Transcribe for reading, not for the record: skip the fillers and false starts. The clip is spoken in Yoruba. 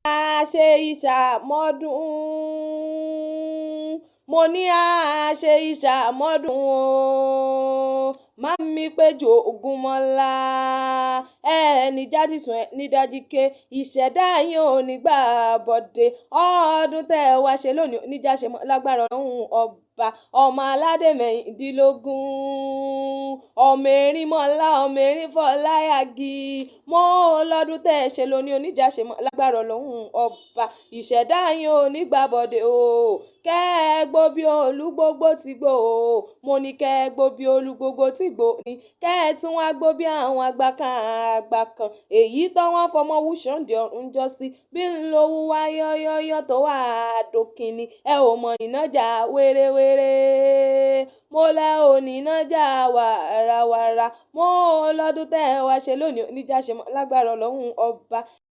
a ṣe ìṣàmọ́dún mo ní a ṣe ìṣàmọ́dún o màmí péjọ ògúnmọ́lá ẹni jáde sùn ní dájí ké ìṣẹ̀dá yín ò ní gbà bọ̀dé ọdún tẹ́ ẹ wá ṣe lónìí oníjà ṣe mọ́ lágbára ọlọ́run ọba ọmọ aládé mẹ́rìndínlógún ọmọ erin mọ́lá ọmọ erin fọláyàgì mọ́ lọ́dún tẹ́ ẹ ṣe lónìí oníjà ṣe mọ́ lágbára ọlọ́run ọba ìṣẹ̀dá yín ò ní gbà bọ̀dé o kẹ́ ẹ gbó bí olúgbógbó ti gbó o mo ní kẹ́ ẹ gbó bí olúgbógbó ti gbó ni kẹ́ ẹ tún wá gbó bí àwọn àgbà kan èyí tó wọ́n fọmọ wúṣọ́ǹdì ọ̀run jọ sí bí ń lowó wá yọ́yọ́yọ́ tó wà dókínì ẹ ò mọ̀ ìnájà wéréwéré mo lẹ ò ní ìnájà wàràwàrà mo lọ́dún tẹ́ ẹ wá ṣe lónìí oníjà ṣe mọ́ lágbára ọlọ́run ọba